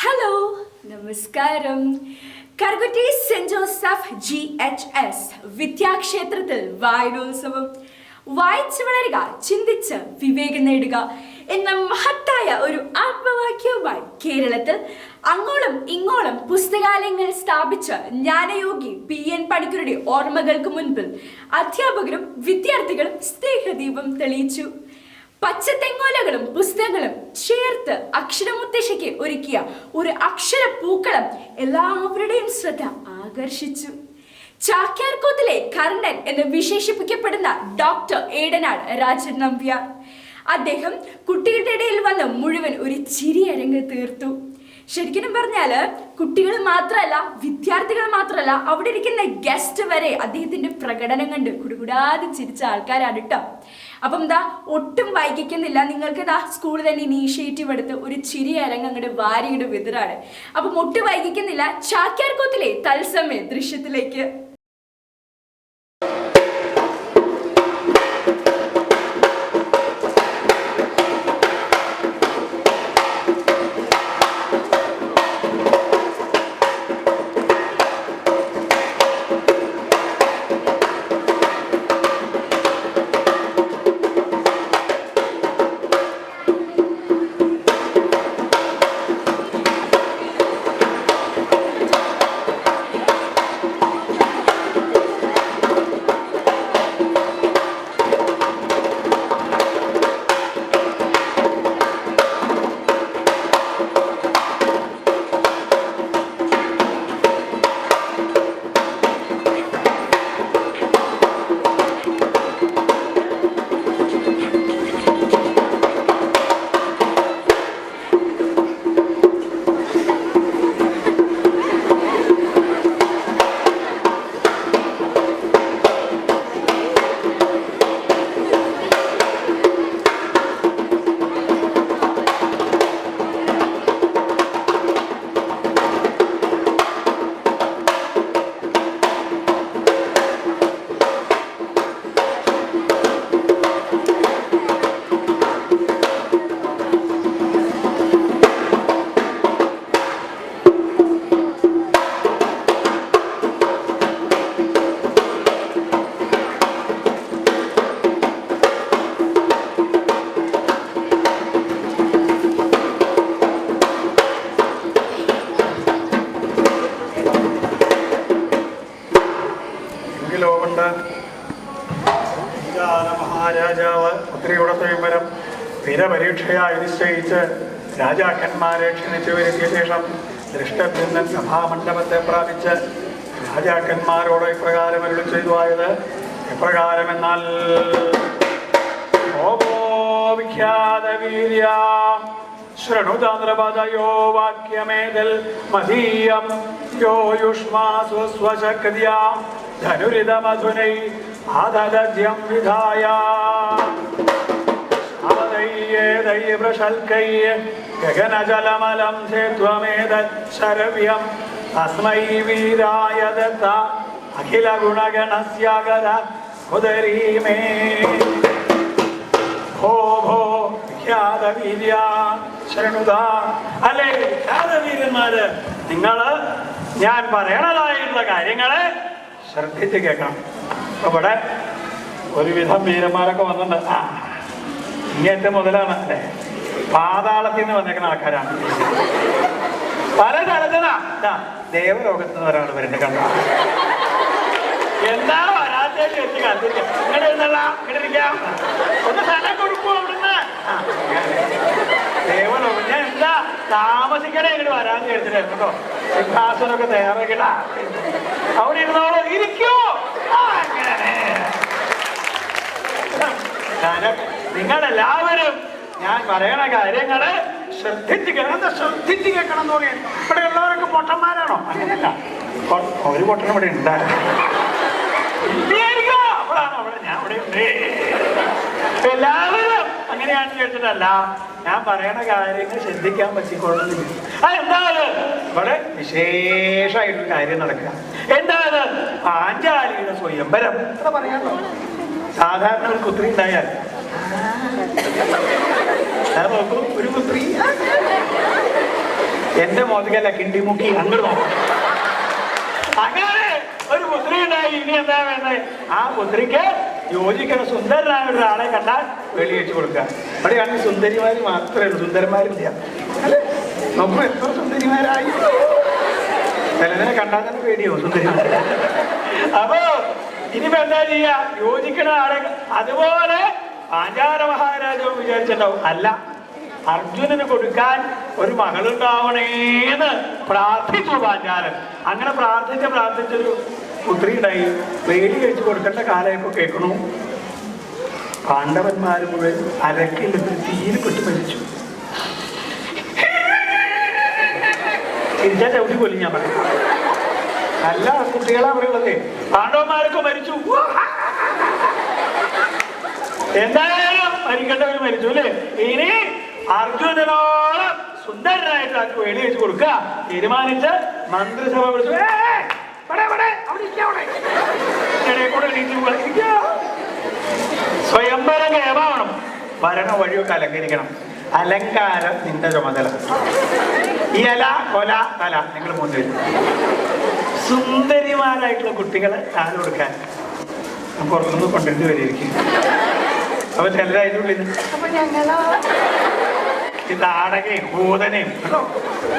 Hello നമസ്കാരം. കർഗുട്ടി saint Joseph GHS വിദ്യാക്ഷേത്രത്തിൽ വായനോത്സവം. വായിച്ചു വളരുക, ചിന്തിച്ച് വിവേകം നേടുക എന്ന മഹത്തായ ഒരു ആത്മവാക്യവുമായി കേരളത്തിൽ അങ്ങോളം ഇങ്ങോളം പുസ്തകാലയങ്ങൾ സ്ഥാപിച്ച ജ്ഞാനയോഗി PN പണിക്കരുടെ ഓർമ്മകൾക്ക് മുൻപിൽ അധ്യാപകരും വിദ്യാർത്ഥികളും സ്നേഹദീപം തെളിയിച്ചു. പച്ചത്തെങ്ങോലകളും പുസ്തകങ്ങളും ചേർത്ത് അക്ഷരമുത്തശ്ശിക്ക് ഒരുക്കിയ ഒരു അക്ഷര പൂക്കളം എല്ലാവരുടെയും ശ്രദ്ധ ആകർഷിച്ചു. ചാക്യാർകൂത്തിലെ കർണൻ എന്ന് വിശേഷിപ്പിക്കപ്പെടുന്ന ഡോക്ടർ ഏടനാട് രാജൻ നമ്പ്യാർ, അദ്ദേഹം കുട്ടികളുടെ ഇടയിൽ വന്ന് മുഴുവൻ ഒരു ചിരിയരങ്ങ് തീർത്തു. ശരിക്കും പറഞ്ഞാല് കുട്ടികൾ മാത്രമല്ല, വിദ്യാർത്ഥികൾ മാത്രമല്ല, അവിടെ ഇരിക്കുന്ന ഗസ്റ്റ് വരെ അദ്ദേഹത്തിന്റെ പ്രകടനം കണ്ട് കുടുകുടാതെ ചിരിച്ച ആൾക്കാരാണ് കേട്ടോ. അപ്പം ഒട്ടും വൈകിക്കുന്നില്ല, നിങ്ങൾക്ക് സ്കൂളിൽ തന്നെ ഇനീഷ്യേറ്റീവ് എടുത്ത് ഒരു ചിരി അരങ്ങ് അങ്ങോട്ട് വാരിയുടെ വിതറാണ്. അപ്പം ഒട്ടും വൈകിക്കുന്നില്ല, ചാക്യാർകൂത്തിലെ തത്സമയ ദൃശ്യത്തിലേക്ക്. മഹാരാജാവ് പുത്രിയുടെ സ്വയംവരം സ്ഥിരപരീക്ഷയായി നിശ്ചയിച്ച് രാജാക്കന്മാരെ ക്ഷണിച്ചു വരുത്തിയ ശേഷം ദൃഷ്ടഭിന്നൻ സഭാമണ്ഡപത്തെ പ്രാപിച്ച് രാജാക്കന്മാരോട് ഇപ്രകാരം അരുളി ചെയ്തുവായത് എപ്രകാരമെന്നാൽ: വിഖ്യാതവീര്യ ശൃണുതന്ത്രപദയോ വാക്യമേതൽ മദീയം യോ യുഷ്മാസു സ്വശക്തിയാം ധനുരിതമധുനൈ ആദദ്യം വിധായ ശൽക്കൈ ഗഗനജലമലം ധേത്വമേതത് ശരവ്യം തസ്മൈ വീരായ ദത്ത അഖില ഗുണഗണസ്യാഗര ഉദരീമേ. ഭോ ഭോ വിഖ്യാതവീര്യ ശൃണുത. അല്ലേ വിഖ്യാതവീരന്മാര്, നിങ്ങള് ഞാൻ പറയണതായിട്ടുള്ള കാര്യങ്ങള് ശ്രദ്ധിച്ച് കേൾക്കണം. ഇവിടെ ഒരുവിധം വീരന്മാരൊക്കെ വന്നിട്ടുണ്ട്. ഇങ്ങനത്തെ മുതലാണ് അല്ലേ, പാതാളത്തിൽ നിന്ന് വന്നേക്കുന്ന ആൾക്കാരാണ്. പല തലത്തിനാ ദേവലോകത്ത് നിന്ന് ഒരാൾ വരുന്നുണ്ട്. കണ്ടോ എന്താ വരാത്തേക്ക് വെച്ച് കണ്ടില്ല. ഇങ്ങനെ ഇരുന്നല്ല, ഇങ്ങനെ ഇരിക്കാം, ഒന്ന് സ്ഥലം കൊടുക്കൂ അവിടുന്ന്. ദേവലോകം ഞാൻ എന്താ താമസിക്കണേ ഇങ്ങോട്ട് വരാന്ന് കേട്ടിട്ടായിരുന്നു കേട്ടോ. സിംഹാസനമൊക്കെ തയ്യാറാക്കിട്ട അവിടെ ഇരുന്നോളൂ, ഇരിക്കൂ. നിങ്ങളെല്ലാവരും ഞാൻ പറയണ കാര്യങ്ങള് ശ്രദ്ധിച്ച് കേൾക്കണം എന്ന് പറയാൻ. ഇവിടെ ഉള്ളവരൊക്കെ പൊട്ടന്മാരാണോ? അങ്ങനെയല്ല, ഒരു പൊട്ടൻ ഇവിടെ ഉണ്ടാകും. അപ്പോഴാണ് അവിടെ ഞാൻ ഇവിടെ ഉണ്ട്. എല്ലാവരും അങ്ങനെയാണ് കേട്ടിട്ടല്ല, ഞാൻ പറയണ കാര്യങ്ങൾ ശ്രദ്ധിക്കാൻ പറ്റിക്കൊള്ളുന്നില്ല. അതെന്തായാലും ഇവിടെ വിശേഷമായിട്ടൊരു കാര്യം നടക്കുക. എന്താണ്? പാഞ്ചാലിയുടെ സ്വയംവരം. അത്ര പറയാമല്ലോ. സാധാരണ ഒരു കുത്രി ഉണ്ടായാൽ നോക്കൂ, ഒരു പുത്രി എന്റെ മോതിക്കല്ല കിണ്ടിമുക്കി അങ്ങോട്ട് നോക്കാം. അങ്ങനെ ഒരു പുത്രി ഉണ്ടായി. ഇനി എന്താ വേണ്ടത്? ആ പുത്രിക്ക് യോജിക്കുന്ന സുന്ദരനായ ഒരാളെ കണ്ടാൽ വെളി വെച്ച് കൊടുക്കുക. അവിടെയാണ് സുന്ദരിമാര് മാത്രമേ ഉള്ളൂ, സുന്ദരന്മാരില്ല. അല്ലെ, നമ്മൾ എത്ര സുന്ദരിമാരായി. ചിലതിനെ കണ്ടാൽ തന്നെ പേടിയോ സുന്ദരിമാർ. അപ്പോ ഇനിയിപ്പോ എന്താ ചെയ്യാ? യോജിക്കുന്ന ആളെ. അതുപോലെ പാഞ്ചാല മഹാരാജാവ് വിചാരിച്ചിട്ടുണ്ടാവും, അല്ല അർജുനന് കൊടുക്കാൻ ഒരു മകളുണ്ടാവണേന്ന് പ്രാർത്ഥിച്ചു പാഞ്ചാലൻ. അങ്ങനെ പ്രാർത്ഥിച്ചൊരു പുത്രി ഉണ്ടായി. വേലി കഴിച്ചു കൊടുക്കേണ്ട കാലമൊക്കെ കേൾക്കണു. പാണ്ഡവന്മാർ മുഴുവൻ അരക്കില്ലെന്ന് തീയിൽ പെട്ട് മരിച്ചു. തിരിച്ചാ ചവിട്ടി കൊല്ലി ഞാൻ പറയാം. നല്ല കുട്ടികളാ പറയുള്ളത്. പാണ്ഡവന്മാരൊക്കെ മരിച്ചു. എന്തായാലും മരിക്കേണ്ടവർ മരിച്ചു അല്ലേ? ഇനി അർജുനനോളം സുന്ദരനായിട്ട് ആർക്ക് വേലി വെച്ച് കൊടുക്കുക തീരുമാനിച്ച് മന്ത്രിസഭ വിളിച്ചു. സ്വയംവരം കേമാവണം. ഭരണ വഴിയൊക്കെ അലങ്കരിക്കണം. അലങ്കാരം നിന്റെ ചുമതല. ഈ അല കൊല തല നിങ്ങൾ മുന്നിൽ. സുന്ദരിമാരായിട്ടുള്ള കുട്ടികളെ താല് കൊടുക്കാൻ പുറത്തുനിന്ന് കൊണ്ടുവരേണ്ടി വരിയിരിക്കും. അപ്പൊ ചിലർ അതിൻ്റെ ഉള്ളിൽ അപ്പൊ ഞങ്ങളോ ഈ താടകയും ഭൂതനെയും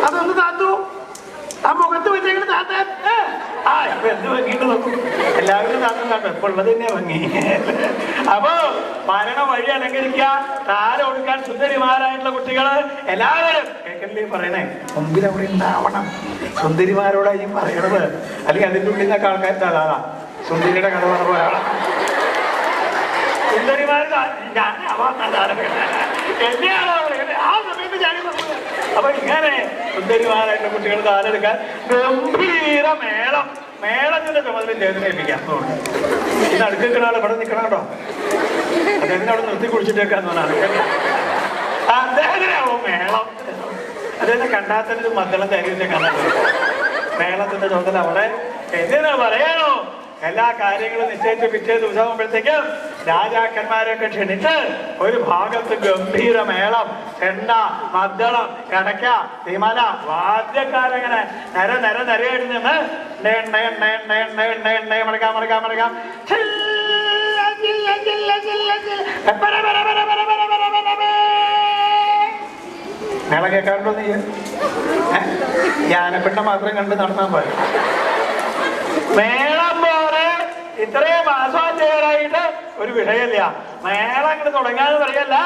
അതൊന്ന് താത്തു. ആ മുഖത്ത് വെച്ചേക്കുന്ന താത്താൻ ആ ഇപ്പൊ എന്ത് ഭംഗിയിട്ട് നോക്കും. എല്ലാവരും താത്തും താത്തും എപ്പോൾ ഉള്ളത് തന്നെയാ ഭംഗി. അപ്പോ മരണ വഴി അലങ്കരിക്കുക, താര കൊടുക്കാൻ സുന്ദരിമാരായിട്ടുള്ള കുട്ടികള് എല്ലാവരും കേൾക്കല്ലേ പറയണേ. മുമ്പിൽ അവിടെ ഉണ്ടാവണം. സുന്ദരിമാരോടായി പറയണത്. അല്ലെങ്കിൽ അതിൻ്റെ ഉള്ളിൽ നിന്നൊക്കെ ആൾക്കാർ അതാ സുന്ദരിയുടെ കഥ പറഞ്ഞ ഒരാളാ. സുന്ദരിമാർ എന്നെയാണോ ആ സമയത്ത് ഞാൻ. അപ്പൊ ഇങ്ങനെ സുന്ദരിമാരായിട്ടുള്ള കുട്ടികൾ താലെടുക്കാൻ ഗംഭീര മേളത്തിന്റെ ചുമതല ചേർന്നേൽപ്പിക്കാം. ഇത് അടുക്കുന്ന ആൾ ഇവിടെ നിൽക്കണം കേട്ടോ. അദ്ദേഹത്തിന് അവിടെ നിർത്തി കുടിച്ചിട്ടേക്കാന്ന് പറഞ്ഞാൽ അദ്ദേഹത്തിനാവും മേളം. അദ്ദേഹത്തെ കണ്ടാൽ തന്നെ ഒരു മദ്ദളം തരികത്തെ കാണാൻ. മേളത്തിന്റെ ചുമതല അവിടെ എന്തിനാ പറയാനോ? എല്ലാ കാര്യങ്ങളും നിശ്ചയിച്ച് പിറ്റേ ദിവസമാകുമ്പോഴത്തേക്കും രാജാക്കന്മാരൊക്കെ ക്ഷണിച്ച് ഒരു ഭാഗത്ത് ഗംഭീര മേളം, ചെണ്ട, മദ്ദളം, കടക്ക, തിമല, വാദ്യക്കാരങ്ങനെ നിരയായിട്ട് നിന്ന് മടക്കാം മേളം കേൾക്കാറുണ്ടോ? നീ ജ്ഞാനപ്പെട്ട മാത്രം കണ്ട് നടന്നാൽ പോലെ മേളം പോലെ ഇത്രയും ആസ്വാദ്യകരായിട്ട് ഒരു വിഷയമില്ല. മേളം അങ്ങോട്ട് തുടങ്ങാന്ന് പറയല്ല.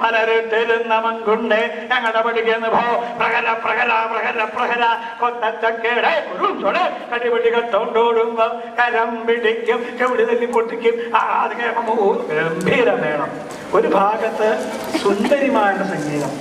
മലരുന്ന മങ്കുണ്ട് ഞങ്ങളുടെ പഠിക്കുന്ന ഭോ പ്രഹര പ്രഹര പ്രഹര പ്രഹര കൊത്തച്ചക്കേടെ കുറുച്ചോടെ കടിപിടി കത്തോണ്ടോടുമ്പോ കരം പിടിക്കും, ചെവിടി തല്ലി പൊട്ടിക്കും. അത് കേൾക്കുമ്പോ ഗംഭീര മേളം. ഒരു ഭാഗത്ത് സുന്ദരിമാരുടെ സംഗീതം,